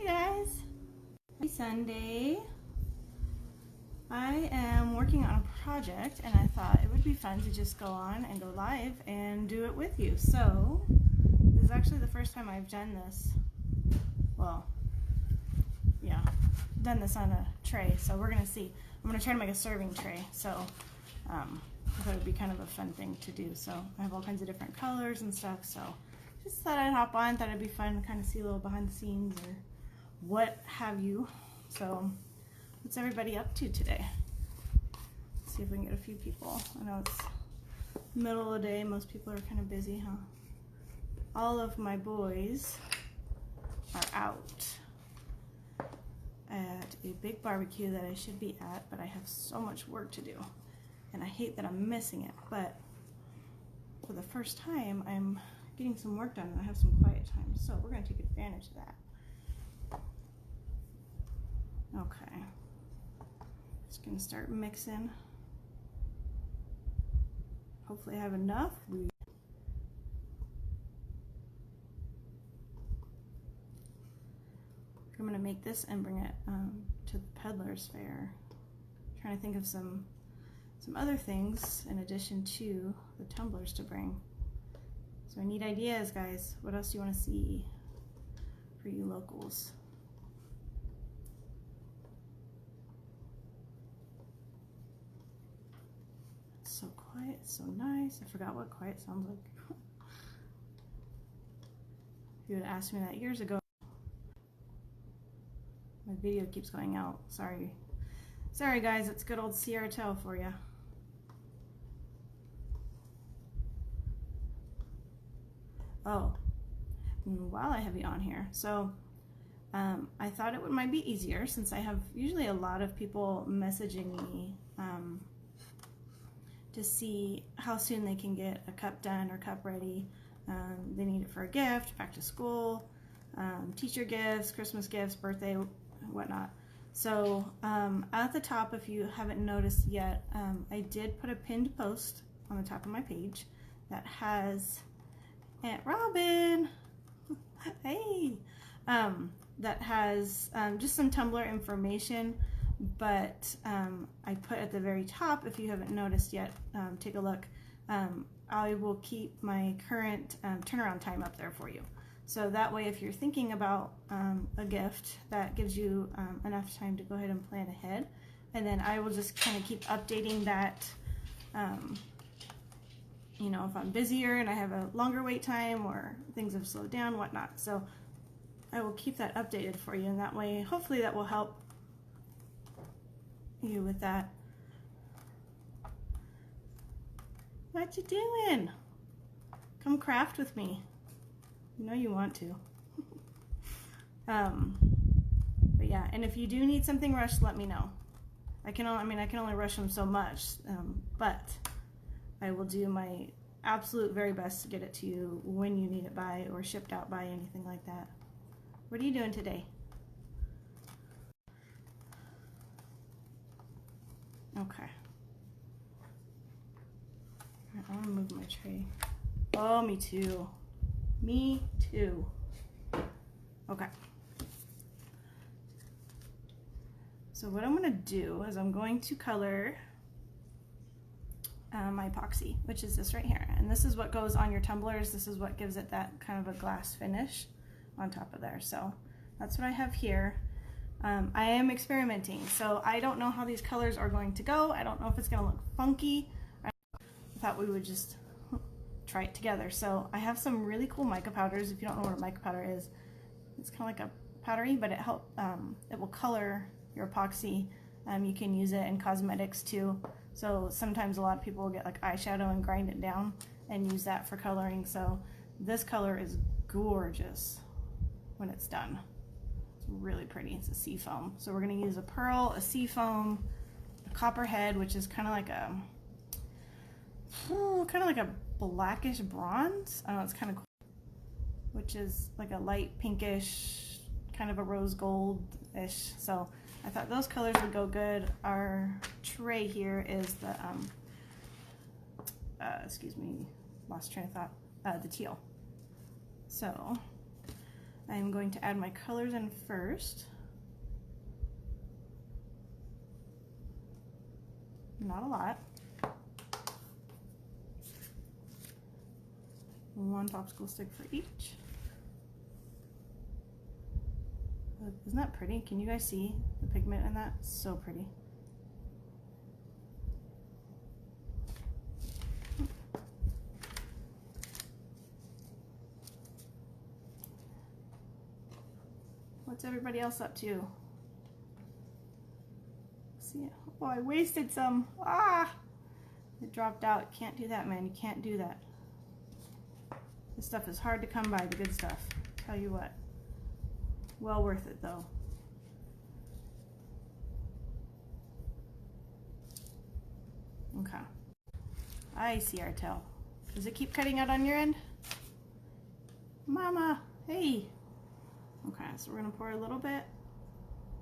Hey guys, happy Sunday. I am working on a project and I thought it would be fun to just go on and go live and do it with you. So this is actually the first time I've done this. Well, yeah, done this on a tray. So we're gonna see. I'm gonna try to make a serving tray. So I thought it would be kind of a fun thing to do. So I have all kinds of different colors and stuff. So just thought I'd hop on, thought it'd be fun to kind of see a little behind the scenes or what have you. So what's everybody up to today? Let's see if we can get a few people. I know it's middle of the day, most people are kind of busy, huh? All of my boys are out at a big barbecue that I should be at, but I have so much work to do and I hate that I'm missing it. But for the first time, I'm getting some work done and I have some quiet time, so we're going to take advantage of that. Okay, just going to start mixing. Hopefully I have enough. I'm going to make this and bring it to the Peddler's Fair. I'm trying to think of some other things in addition to the tumblers to bring. So I need ideas, guys. What else do you want to see for you locals? It's so quiet, it's so nice. I forgot what quiet sounds like. If you would have asked me that years ago. My video keeps going out. Sorry. Sorry guys, it's good old Sierra Tell for you. Oh, while I have you on here, so I thought it might be easier since I have usually a lot of people messaging me to see how soon they can get a cup done or cup ready. They need it for a gift, back to school, teacher gifts, Christmas gifts, birthday, whatnot. So at the top, if you haven't noticed yet, I did put a pinned post on the top of my page that has Aunt Robin, hey, that has just some Tumblr information, but I put at the very top, if you haven't noticed yet, take a look, I will keep my current turnaround time up there for you. So that way, if you're thinking about a gift, that gives you enough time to go ahead and plan ahead, and then I will just kind of keep updating that. You know, if I'm busier and I have a longer wait time or things have slowed down, whatnot. So I will keep that updated for you, and that way, hopefully that will help you with that. What you doing? Come craft with me. You know you want to. But yeah, and if you do need something rushed, let me know. I can only rush them so much, but I will do my absolute very best to get it to you when you need it by or shipped out by, anything like that. What are you doing today? Okay. I want to move my tray. Oh, me too. Me too. Okay. So what I'm going to do is I'm going to color my epoxy, which is this right here, and this is what goes on your tumblers. This is what gives it that kind of a glass finish on top of there. So that's what I have here. I am experimenting, so I don't know how these colors are going to go. I don't know if it's going to look funky. I thought we would just try it together. So I have some really cool mica powders. If you don't know what a mica powder is, it's kind of like a powdery, but it will color your epoxy. You can use it in cosmetics too. So sometimes a lot of people will get like eyeshadow and grind it down and use that for coloring. So this color is gorgeous when it's done. It's really pretty. It's a sea foam. So we're going to use a pearl, a sea foam, a copperhead, which is kind of like a blackish bronze. I don't know, it's kind of cool. Which is like a light pinkish, kind of a rose gold-ish. So I thought those colors would go good. Our tray here is the, excuse me, lost train of thought, the teal. So I'm going to add my colors in first. Not a lot. One popsicle stick for each. Isn't that pretty? Can you guys see the pigment in that? So pretty. What's everybody else up to? See, oh, I wasted some. Ah! It dropped out. Can't do that, man. You can't do that. This stuff is hard to come by, the good stuff. Tell you what. Well worth it, though. Okay. I see our tail. Does it keep cutting out on your end? Mama, hey! Okay, so we're gonna pour a little bit.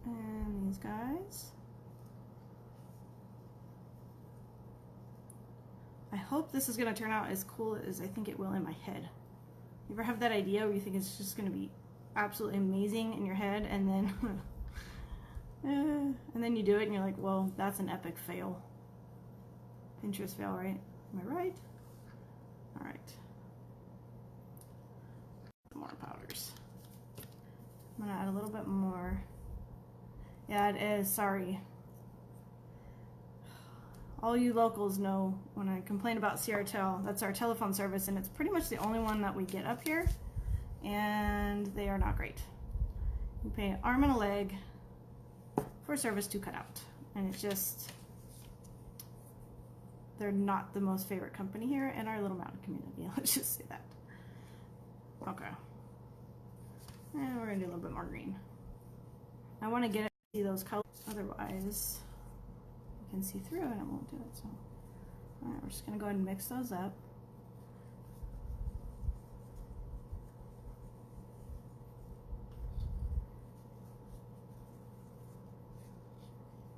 And these guys. I hope this is gonna turn out as cool as I think it will in my head. You ever have that idea where you think it's just gonna be absolutely amazing in your head, and then you do it and you're like, well, that's an epic fail. Pinterest fail, right? Am I right? All right. More powders. I'm gonna add a little bit more. Yeah, it is, sorry. All you locals know when I complain about Sierratel, that's our telephone service, and it's pretty much the only one that we get up here, and they are not great. You pay an arm and a leg for service to cut out, and it's just, they're not the most favorite company here in our little mountain community. Let's just say that. Okay. And we're gonna do a little bit more green. I want to get it to see those colors, otherwise you can see through and it won't do it. So, all right, we're just gonna go ahead and mix those up.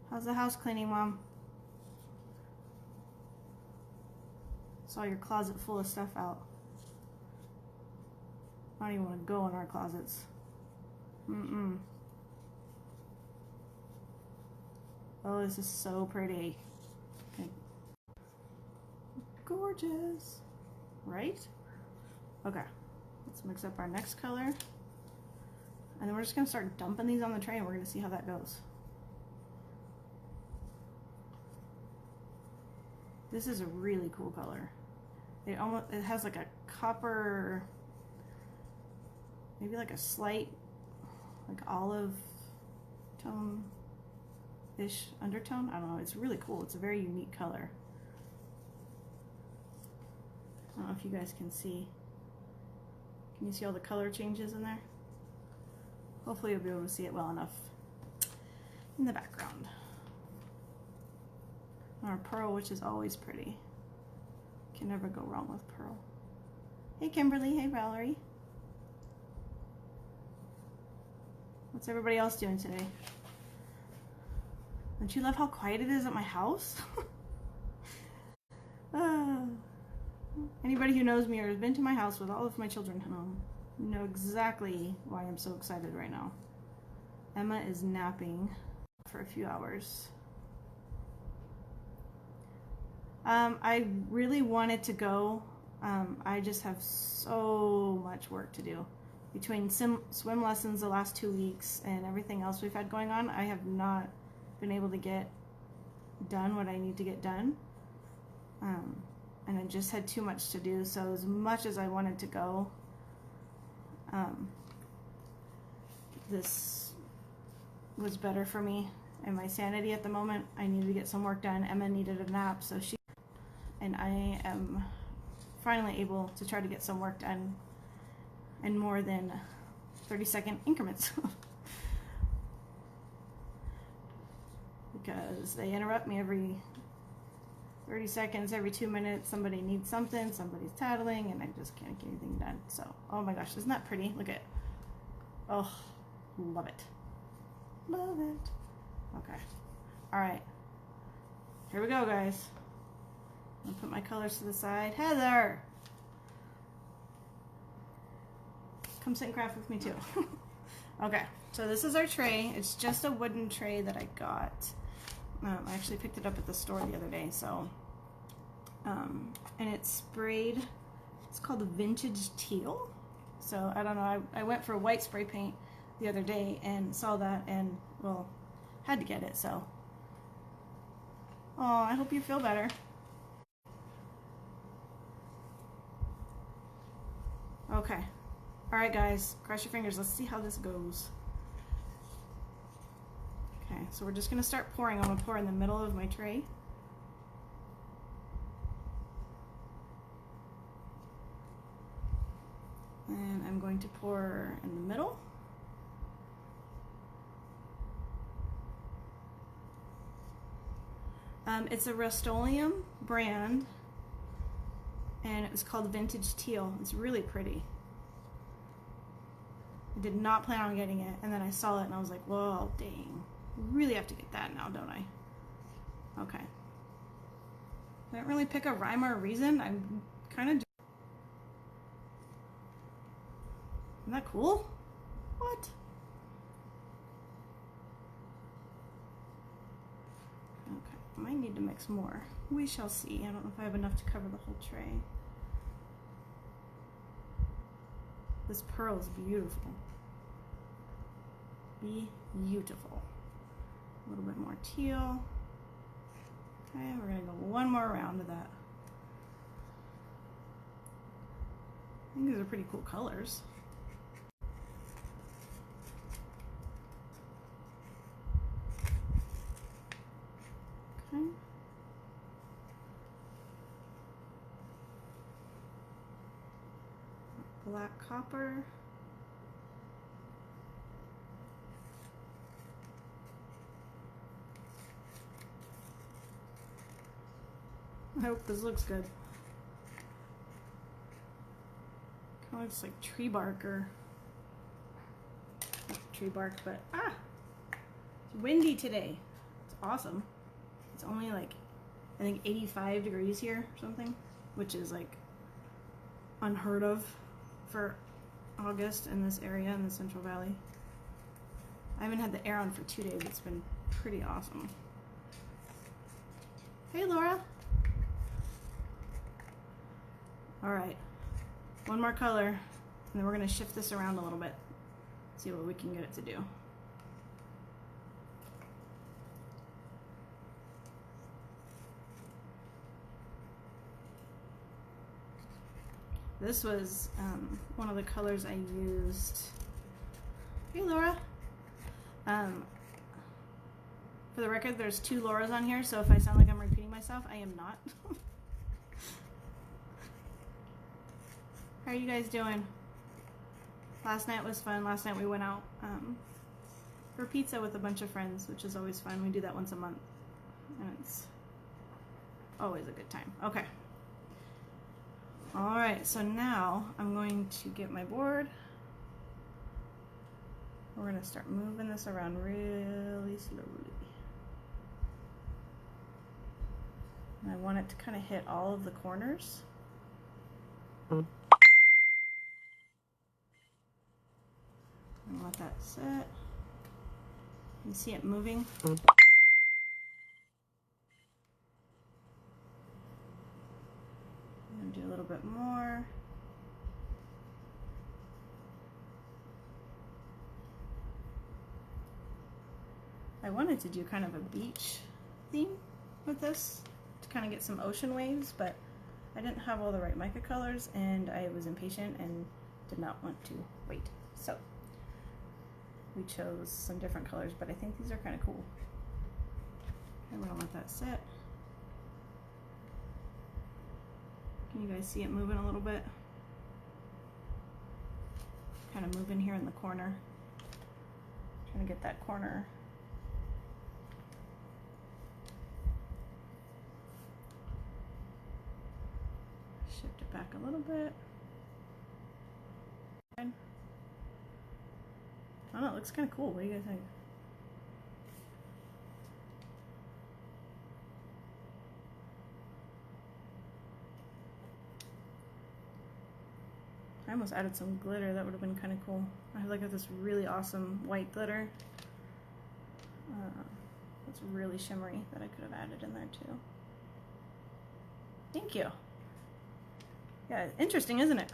How's the house cleaning, Mom? Saw your closet full of stuff out. I don't even want to go in our closets. Oh, this is so pretty. Okay. Gorgeous. Right? Okay. Let's mix up our next color. And then we're just going to start dumping these on the tray and we're going to see how that goes. This is a really cool color. It has like a copper, maybe like a slight like olive tone-ish undertone. I don't know, it's really cool. It's a very unique color. I don't know if you guys can see. Can you see all the color changes in there? Hopefully you'll be able to see it well enough in the background. Our pearl, which is always pretty. Can never go wrong with pearl. Hey Kimberly, hey Valerie. What's everybody else doing today? Don't you love how quiet it is at my house? Anybody who knows me or has been to my house with all of my children home know exactly why I'm so excited right now. Emma is napping for a few hours. I really wanted to go. I just have so much work to do. Between swim lessons the last 2 weeks and everything else we've had going on, I have not been able to get done what I need to get done. And I just had too much to do, so as much as I wanted to go, this was better for me and my sanity at the moment. I needed to get some work done. Emma needed a nap, so and I am finally able to try to get some work done in more than 30-second increments. Because they interrupt me every 30 seconds, every 2 minutes. Somebody needs something, somebody's tattling, and I just can't get anything done. So, oh my gosh, isn't that pretty? Look at it. Oh, love it. Love it. Okay. All right. Here we go, guys. I'll put my colors to the side. Heather! Come sit and craft with me too. Okay, so this is our tray. It's just a wooden tray that I got. I actually picked it up at the store the other day, so, and it's sprayed, it's called the Vintage Teal. So, I don't know, I went for white spray paint the other day and saw that and, well, had to get it, so. Oh, I hope you feel better. Okay. Alright guys, cross your fingers. Let's see how this goes. Okay, so we're just going to start pouring. I'm going to pour in the middle of my tray. And I'm going to pour in the middle. It's a Rust-Oleum brand, and it was called Vintage Teal. It's really pretty. I did not plan on getting it, and then I saw it and I was like, whoa, dang. Really have to get that now, don't I? Okay. I didn't really pick a rhyme or a reason. I'm kind of... Isn't that cool? What? Okay, I might need to mix more. We shall see. I don't know if I have enough to cover the whole tray. This pearl is beautiful. Beautiful. A little bit more teal. Okay, we're gonna go one more round of that. I think these are pretty cool colors. Okay. Black copper. I hope this looks good. Kind of looks like tree bark or not tree bark, but it's windy today. It's awesome. It's only like I think 85 degrees here or something, which is like unheard of for August in this area in the Central Valley. I haven't had the air on for 2 days. It's been pretty awesome. Hey Laura. Alright, one more color, and then we're going to shift this around a little bit, see what we can get it to do. This was one of the colors I used. Hey Laura! For the record, there's 2 Lauras on here, so if I sound like I'm repeating myself, I am not. How are you guys doing? Last night was fun. Last night we went out for pizza with a bunch of friends, which is always fun. We do that once a month, and it's always a good time. Okay. Alright, so now I'm going to get my board. We're going to start moving this around really slowly. And I want it to kind of hit all of the corners. And let that set. You see it moving? I'm going to do a little bit more. I wanted to do kind of a beach theme with this to kind of get some ocean waves, but I didn't have all the right mica colors and I was impatient and did not want to wait. So we chose some different colors, but I think these are kind of cool. I'm gonna let that set. Can you guys see it moving a little bit? Kind of moving here in the corner. Trying to get that corner. Shift it back a little bit. I don't know, it looks kind of cool. What do you guys think? I'm almost added some glitter. That would have been kind of cool. I have like this really awesome white glitter. It's really shimmery that I could have added in there too. Thank you. Yeah, interesting, isn't it?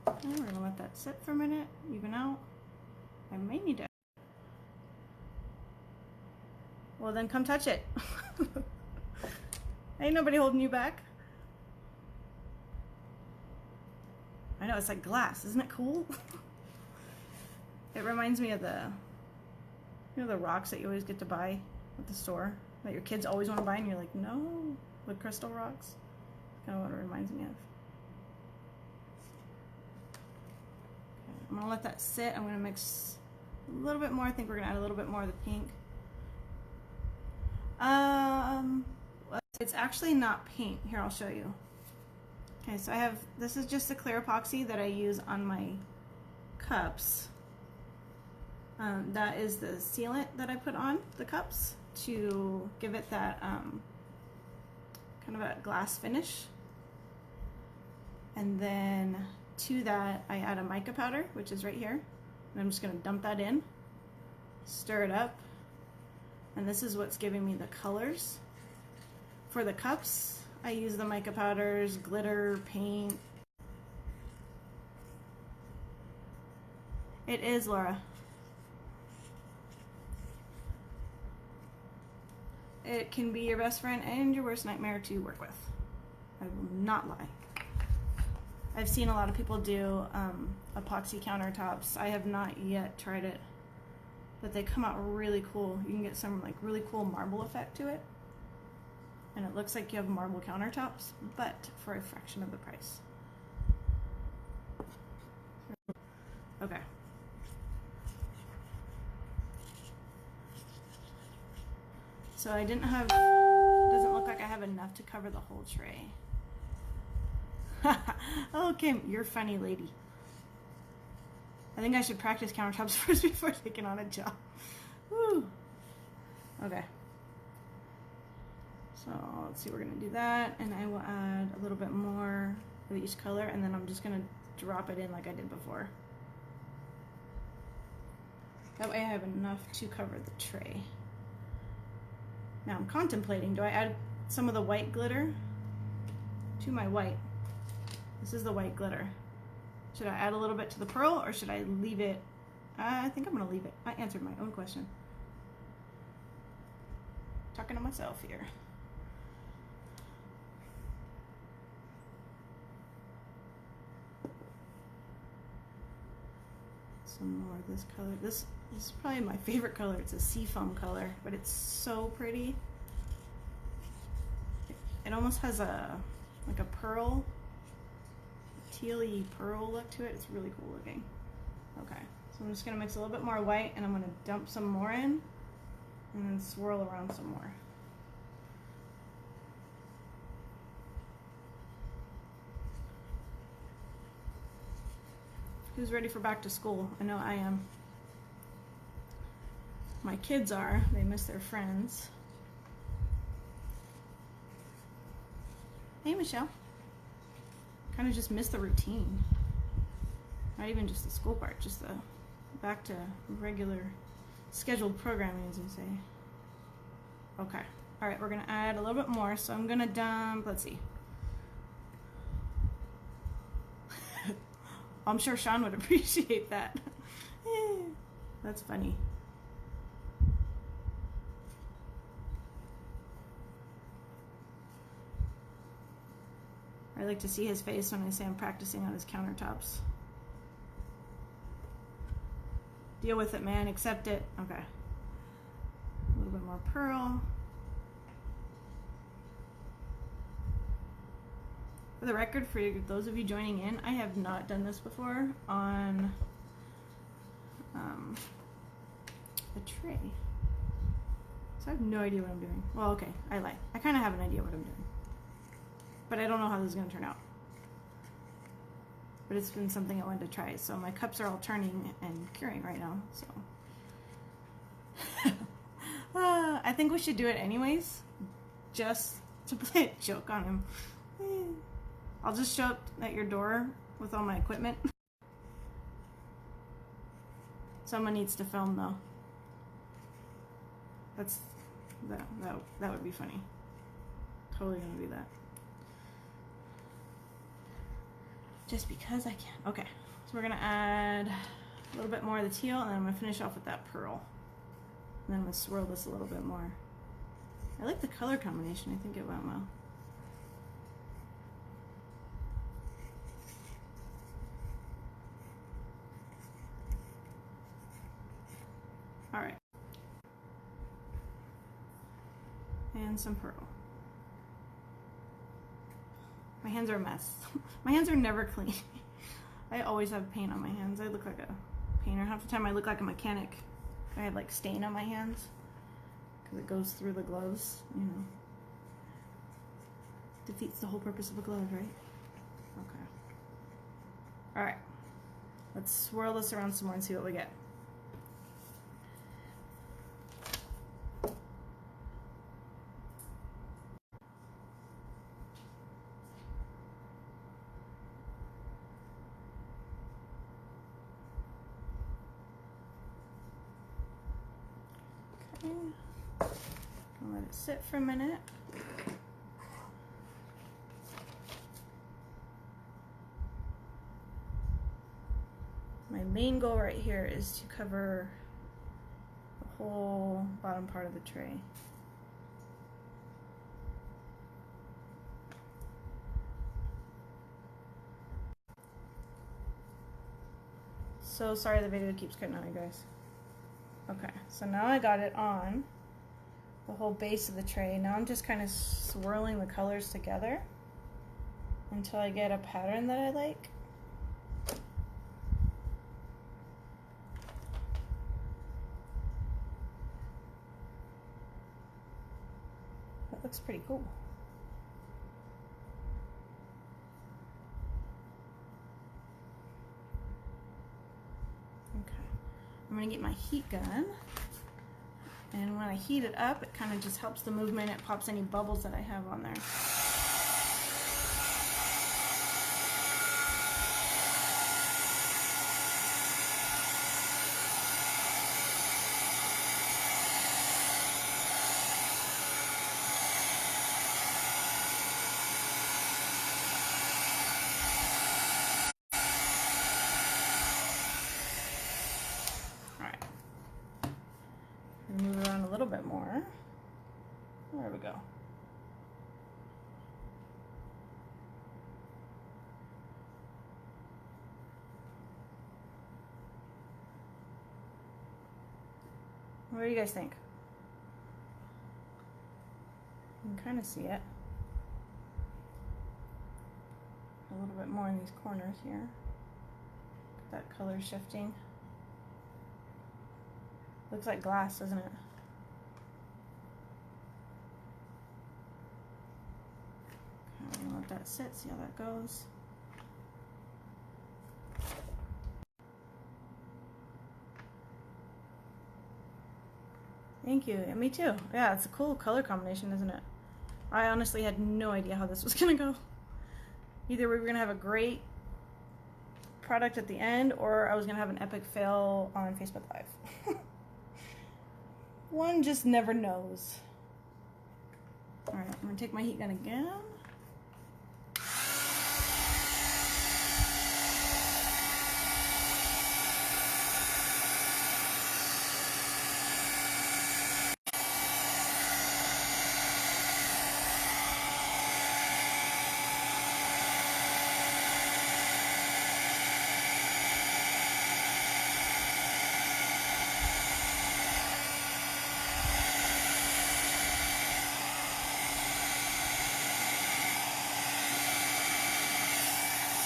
And we're gonna let that sit for a minute, even out. I may need to. Well, then come touch it. Ain't nobody holding you back. I know, it's like glass. Isn't it cool? It reminds me of the, you know, the rocks that you always get to buy at the store that your kids always want to buy, and you're like, no, the crystal rocks. Kind of what it reminds me of. Okay, I'm gonna let that sit. I'm gonna mix a little bit more. I think we're gonna add a little bit more of the pink. It's actually not pink. Here, I'll show you. Okay, so I have, this is just the clear epoxy that I use on my cups. That is the sealant that I put on the cups to give it that kind of a glass finish. And then to that, I add a mica powder, which is right here. And I'm just gonna dump that in, stir it up. And this is what's giving me the colors. For the cups, I use the mica powders, glitter, paint. It is, Laura. It can be your best friend and your worst nightmare to work with. I will not lie. I've seen a lot of people do epoxy countertops. I have not yet tried it, but they come out really cool. You can get some like really cool marble effect to it. And it looks like you have marble countertops, but for a fraction of the price. Okay. So I didn't have, doesn't look like I have enough to cover the whole tray. Oh, Kim, you're funny lady. I think I should practice countertops first before taking on a job. Woo. Okay. So let's see, we're gonna do that, and I will add a little bit more of each color, and then I'm just gonna drop it in like I did before. That way I have enough to cover the tray. Now I'm contemplating, do I add some of the white glitter to my white? This is the white glitter. Should I add a little bit to the pearl, or should I leave it? I think I'm gonna leave it. I answered my own question. Talking to myself here. Some more of this color. This is probably my favorite color. It's a seafoam color, but it's so pretty. It almost has a like a pearl, tealy pearl look to it. It's really cool looking. Okay, so I'm just gonna mix a little bit more white, and I'm gonna dump some more in, and then swirl around some more. Who's ready for back to school? I know I am. My kids are. They miss their friends. Hey, Michelle. Kind of just miss the routine. Not even just the school part, just the back to regular scheduled programming, as we say. Okay. All right, we're gonna add a little bit more. So I'm gonna dump, let's see. I'm sure Sean would appreciate that. That's funny. I like to see his face when I say I'm practicing on his countertops. Deal with it, man. Accept it. Okay. A little bit more pearl. For the record, for those of you joining in, I have not done this before on a tray. So I have no idea what I'm doing. Well, okay, I lie. I kind of have an idea what I'm doing. But I don't know how this is going to turn out. But it's been something I wanted to try. So my cups are all turning and curing right now. So I think we should do it anyways, just to play a joke on him. I'll just show up at your door with all my equipment. Someone needs to film though. That would be funny. Totally gonna do that. Just because I can. Okay, so we're gonna add a little bit more of the teal, and then I'm gonna finish off with that pearl. And then I'm gonna swirl this a little bit more. I like the color combination. I think it went well. All right. And some pearl. My hands are a mess. My hands are never clean. I always have paint on my hands. I look like a painter. Half the time I look like a mechanic. I have like stain on my hands because it goes through the gloves, you know. Defeats the whole purpose of a glove, right? Okay. All right. Let's swirl this around some more and see what we get. I'll let it sit for a minute. My main goal right here is to cover the whole bottom part of the tray. So sorry the video keeps cutting out, you guys. Okay, so now I got it on the whole base of the tray. Now I'm just kind of swirling the colors together until I get a pattern that I like. That looks pretty cool. Okay, I'm gonna get my heat gun. And when I heat it up, it kind of just helps the movement. It pops any bubbles that I have on there. Move it around a little bit more. There we go. What do you guys think? You can kind of see it. A little bit more in these corners here. That color shifting. Looks like glass, doesn't it? Okay, I'm gonna let that sit, see how that goes. Thank you. And me too. Yeah, it's a cool color combination, isn't it? I honestly had no idea how this was gonna go. Either we were gonna have a great product at the end, or I was gonna have an epic fail on Facebook Live. One just never knows. Alright, I'm gonna take my heat gun again.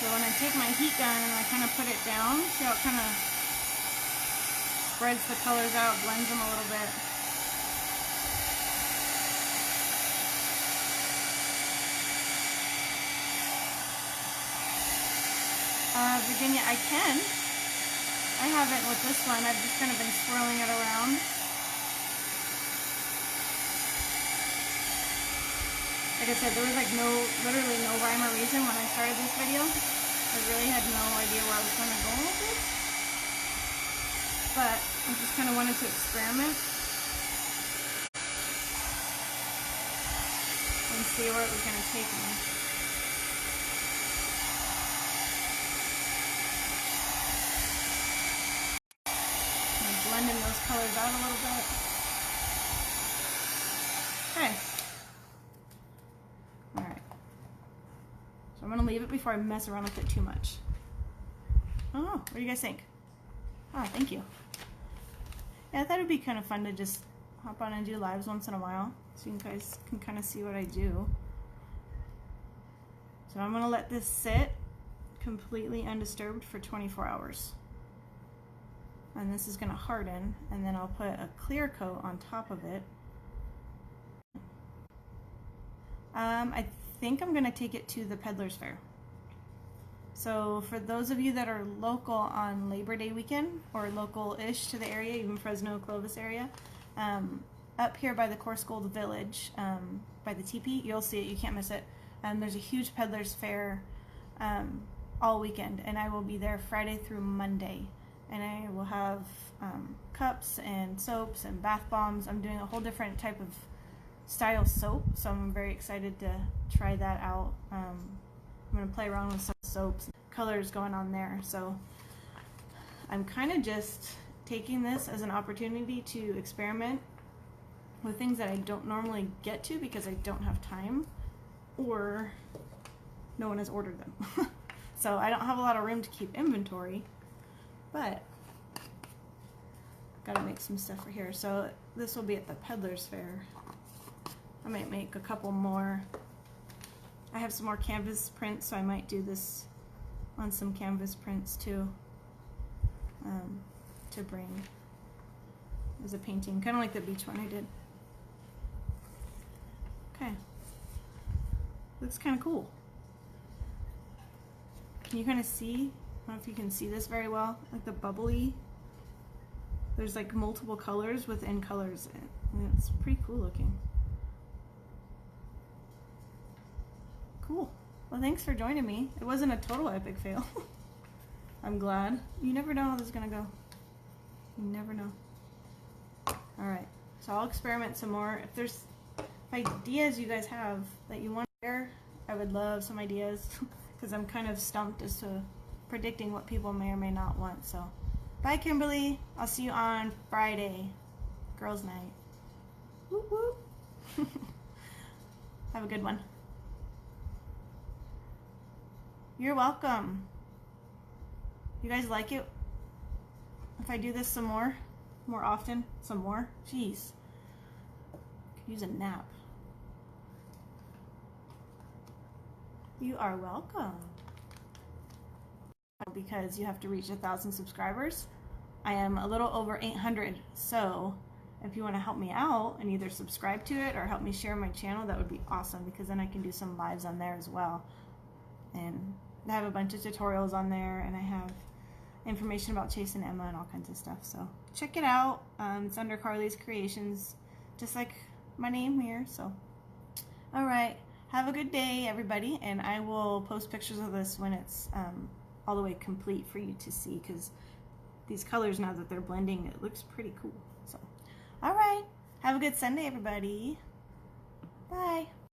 So when I take my heat gun and I kind of put it down, see how it kind of spreads the colors out, blends them a little bit. Virginia, I can. I haven't with this one. I've just kind of been swirling it around. Like I said, there was like literally no rhyme or reason when I started this video. I really had no idea where I was going to go with it. But I just kind of wanted to experiment and see where it was going to take me. I'm blending those colors out a little bit. Okay. Alright. So I'm going to leave it before I mess around with it too much. Oh, what do you guys think? Oh, thank you. Yeah, I thought it'd be kind of fun to just hop on and do lives once in a while, so you guys can kind of see what I do. So I'm going to let this sit completely undisturbed for 24 hours. And this is going to harden, and then I'll put a clear coat on top of it. I think I'm going to take it to the Peddler's Fair. So for those of you that are local on Labor Day weekend, or local-ish to the area, even Fresno, Clovis area, up here by the Coarse Gold Village, by the teepee, you'll see it, you can't miss it. There's a huge Peddler's Fair all weekend, and I will be there Friday through Monday. And I will have cups and soaps and bath bombs. I'm doing a whole different type of style soap, so I'm very excited to try that out. I'm going to play around with some soaps, colors going on there. So I'm kind of just taking this as an opportunity to experiment with things that I don't normally get to because I don't have time or no one has ordered them. So I don't have a lot of room to keep inventory, but gotta make some stuff for here. So this will be at the Peddler's Fair. I might make a couple more. I have some more canvas prints, so I might do this on some canvas prints too, to bring as a painting, kind of like the beach one I did. Okay, looks kind of cool. Can you kind of see? I don't know if you can see this very well, like the bubbly. There's like multiple colors within colors. And it's pretty cool looking. Cool. Well, thanks for joining me. It wasn't a total epic fail. I'm glad. You never know how this is gonna go. You never know. Alright, so I'll experiment some more. If there's ideas you guys have that you want to share, I would love some ideas, because I'm kind of stumped as to predicting what people may or may not want. So, bye Kimberly. I'll see you on Friday. Girls' night. Whoop whoop. Have a good one. You're welcome. You guys like it? If I do this some more often, some more? Jeez. Could use a nap. You are welcome. Because you have to reach 1,000 subscribers. I am a little over 800, so if you want to help me out and either subscribe to it or help me share my channel, that would be awesome, because then I can do some lives on there as well. And I have a bunch of tutorials on there, and I have information about chasing Emma and all kinds of stuff, so check it out. It's under Carly's Creations, just like my name here. So alright, have a good day everybody, and I will post pictures of this when it's all the way complete for you to see, because these colors, now that they're blending, it looks pretty cool. So alright, have a good Sunday everybody. Bye.